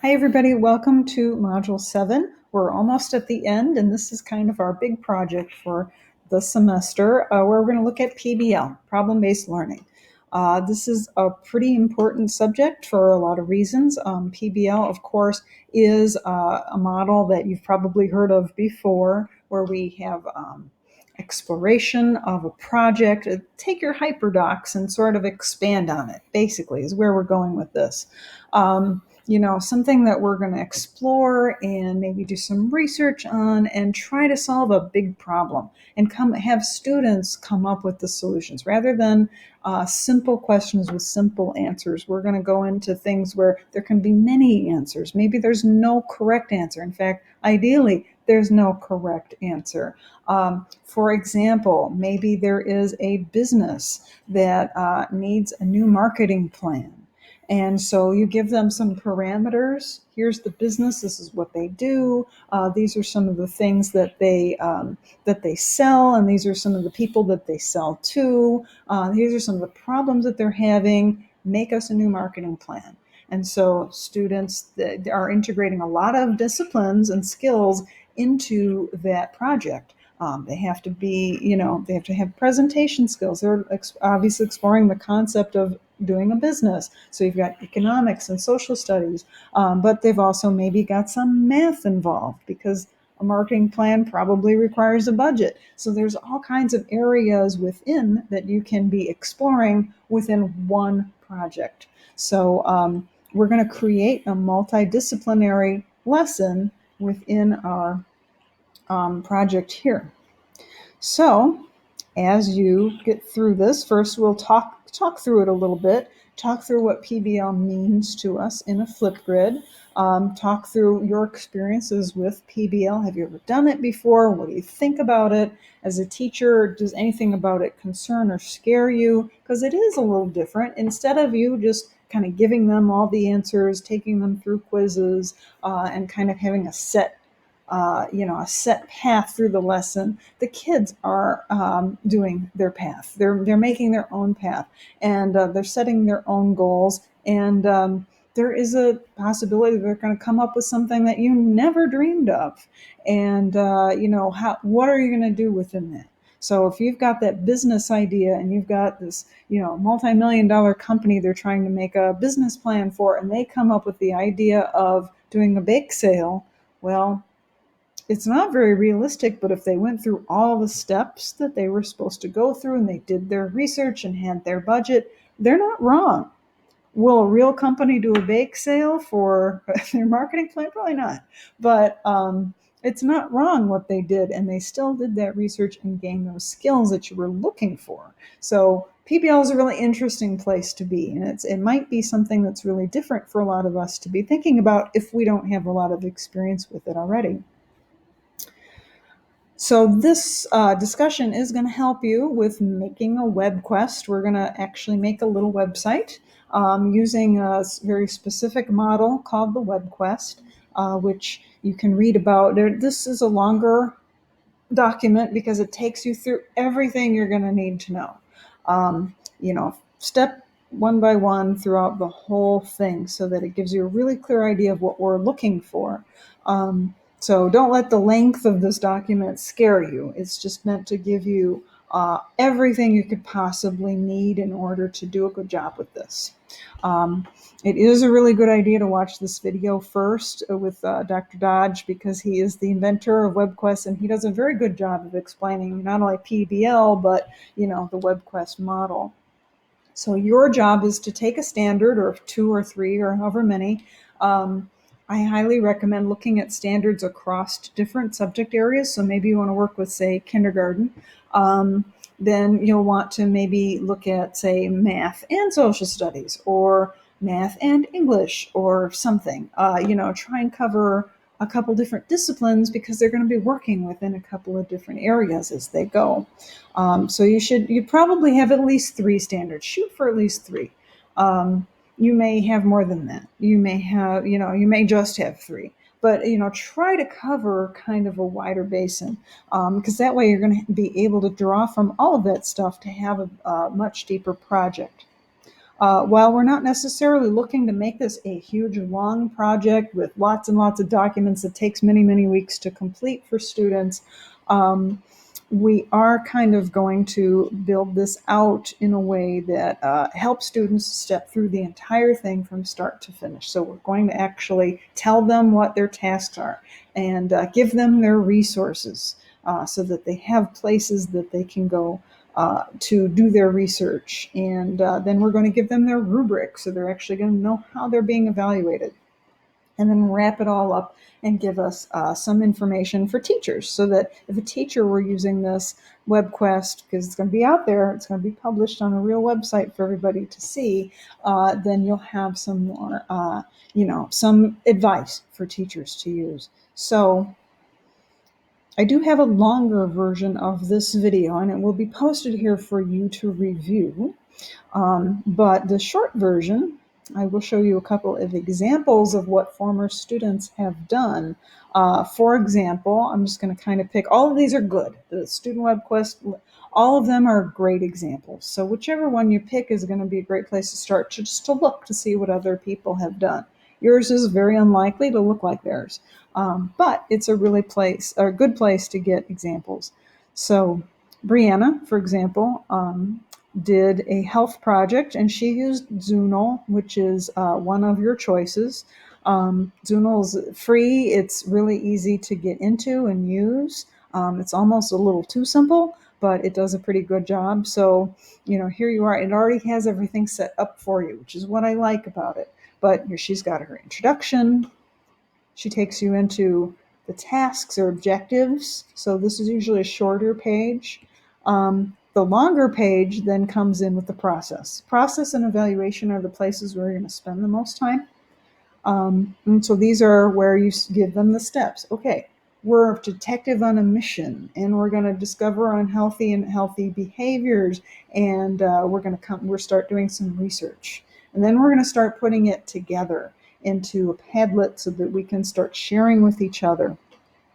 Hi, everybody. Welcome to Module 7. We're almost at the end, and this is kind of our big project for the semester, where we're going to look at PBL, problem-based learning. This is a pretty important subject for a lot of reasons. PBL, of course, is a model that you've probably heard of before, where we have exploration of a project. Take your hyperdocs and sort of expand on it, basically, is where we're going with this. Something that we're going to explore and maybe do some research on and try to solve a big problem and have students come up with the solutions rather than simple questions with simple answers. We're going to go into things where there can be many answers. Maybe there's no correct answer. In fact, ideally, there's no correct answer. For example, maybe there is a business that needs a new marketing plan. And so you give them some parameters. Here's the business. This is what they do. These are some of the things that they sell, and these are some of the people that they sell to. These are some of the problems that they're having. Make us a new marketing plan. And so students are integrating a lot of disciplines and skills into that project. They have to they have to have presentation skills. They're obviously exploring the concept of doing a business. So you've got economics and social studies, but they've also maybe got some math involved because a marketing plan probably requires a budget. So there's all kinds of areas within that you can be exploring within one project. So we're going to create a multidisciplinary lesson within our project here. So as you get through this, first we'll talk through it a little bit, talk through what PBL means to us in a Flipgrid, talk through your experiences with PBL. Have you ever done it before? What do you think about it? As a teacher, does anything about it concern or scare you? Because it is a little different. Instead of you just kind of giving them all the answers, taking them through quizzes, and kind of having a set path through the lesson. The kids are doing their path. They're making their own path, and they're setting their own goals. And there is a possibility they're going to come up with something that you never dreamed of. And what are you going to do within that? So if you've got that business idea and you've got this, multi-million-dollar company they're trying to make a business plan for, and they come up with the idea of doing a bake sale, well, it's not very realistic, but if they went through all the steps that they were supposed to go through and they did their research and had their budget, they're not wrong. Will a real company do a bake sale for their marketing plan? Probably not. But it's not wrong what they did, and they still did that research and gained those skills that you were looking for. So PBL is a really interesting place to be, and it might be something that's really different for a lot of us to be thinking about if we don't have a lot of experience with it already. So this discussion is going to help you with making a WebQuest. We're going to actually make a little website using a very specific model called the WebQuest, which you can read about. This is a longer document because it takes you through everything you're going to need to know. Step one by one throughout the whole thing so that it gives you a really clear idea of what we're looking for. So don't let the length of this document scare you. It's just meant to give you everything you could possibly need in order to do a good job with this. It is a really good idea to watch this video first with Dr. Dodge, because he is the inventor of WebQuest, and he does a very good job of explaining not only PBL, but the WebQuest model. So your job is to take a standard, or 2 or 3 or however many. I highly recommend looking at standards across different subject areas. So maybe you want to work with, say, kindergarten. Then you'll want to maybe look at, say, math and social studies, or math and English, or something. Try and cover a couple different disciplines, because they're going to be working within a couple of different areas as they go. So you probably have at least 3 standards. Shoot for at least 3. You may have more than that. You may just have 3. But, try to cover kind of a wider basin, because that way you're going to be able to draw from all of that stuff to have a much deeper project. While we're not necessarily looking to make this a huge, long project with lots and lots of documents that takes many, many weeks to complete for students, we are kind of going to build this out in a way that helps students step through the entire thing from start to finish. So we're going to actually tell them what their tasks are and give them their resources so that they have places that they can go to do their research. And then we're going to give them their rubric, so they're actually going to know how they're being evaluated. And then wrap it all up and give us some information for teachers, so that if a teacher were using this WebQuest, because it's going to be out there, it's going to be published on a real website for everybody to see, then you'll have some more, some advice for teachers to use. So I do have a longer version of this video, and it will be posted here for you to review. But the short version, I will show you a couple of examples of what former students have done. For example, I'm just going to kind of pick, all of these are good. The Student WebQuest, all of them are great examples. So whichever one you pick is going to be a great place to start, just to look to see what other people have done. Yours is very unlikely to look like theirs, but it's a good place to get examples. So Brianna, for example, did a health project, and she used Zoonal, which is one of your choices. Zoonal is free. It's really easy to get into and use. It's almost a little too simple, but it does a pretty good job. So, here you are. It already has everything set up for you, which is what I like about it. But she's got her introduction. She takes you into the tasks or objectives. So this is usually a shorter page. The longer page then comes in with the process. Process and evaluation are the places where you're going to spend the most time. And so these are where you give them the steps. Okay, we're a detective on a mission, and we're going to discover unhealthy and healthy behaviors, and we're start doing some research. And then we're going to start putting it together into a Padlet so that we can start sharing with each other.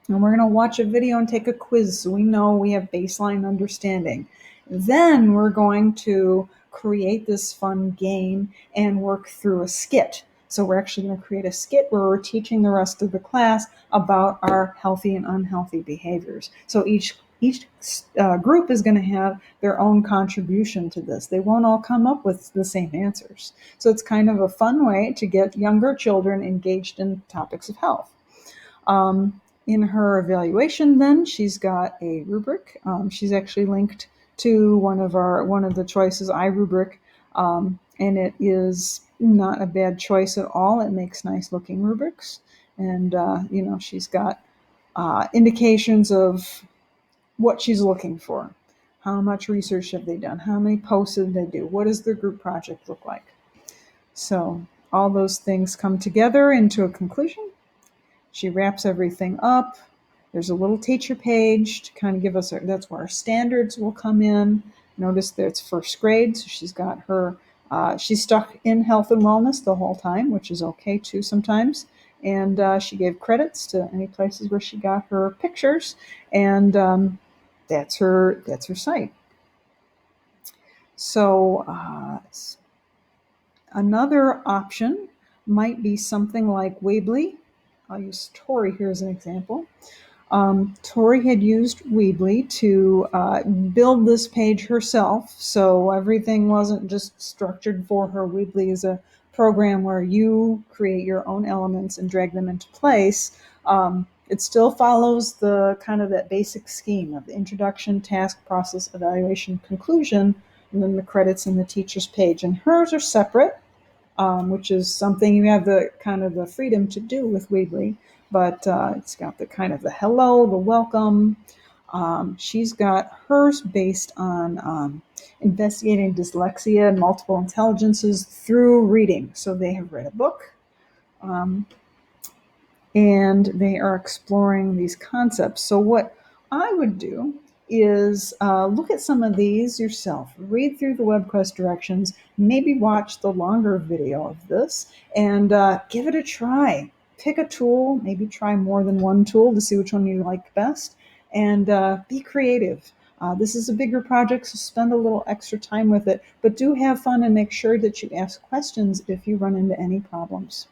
And we're going to watch a video and take a quiz so we know we have baseline understanding. Then we're going to create this fun game and work through a skit. So we're actually going to create a skit where we're teaching the rest of the class about our healthy and unhealthy behaviors. So each group is going to have their own contribution to this. They won't all come up with the same answers. So it's kind of a fun way to get younger children engaged in topics of health. In her evaluation, then, she's got a rubric. She's actually linked to one of the choices, iRubric, and it is not a bad choice at all. It makes nice looking rubrics, and she's got indications of what she's looking for. How much research have they done? How many posts did they do? What does their group project look like? So all those things come together into a conclusion. She wraps everything up. There's a little teacher page to kind of give us, that's where our standards will come in. Notice that it's first grade, so she's got her, she's stuck in health and wellness the whole time, which is okay too sometimes. And she gave credits to any places where she got her pictures, and that's her site. So another option might be something like Weebly. I'll use Tori here as an example. Tori had used Weebly to build this page herself, so everything wasn't just structured for her. Weebly is a program where you create your own elements and drag them into place. It still follows the kind of that basic scheme of the introduction, task, process, evaluation, conclusion, and then the credits and the teacher's page. And hers are separate, which is something you have the kind of the freedom to do with Weebly. But it's got the kind of the hello, the welcome. She's got hers based on investigating dyslexia and multiple intelligences through reading. So they have read a book, and they are exploring these concepts. So what I would do is look at some of these yourself, read through the WebQuest directions, maybe watch the longer video of this, and give it a try. Pick a tool, maybe try more than one tool to see which one you like best, and be creative. This is a bigger project, so spend a little extra time with it, but do have fun and make sure that you ask questions if you run into any problems.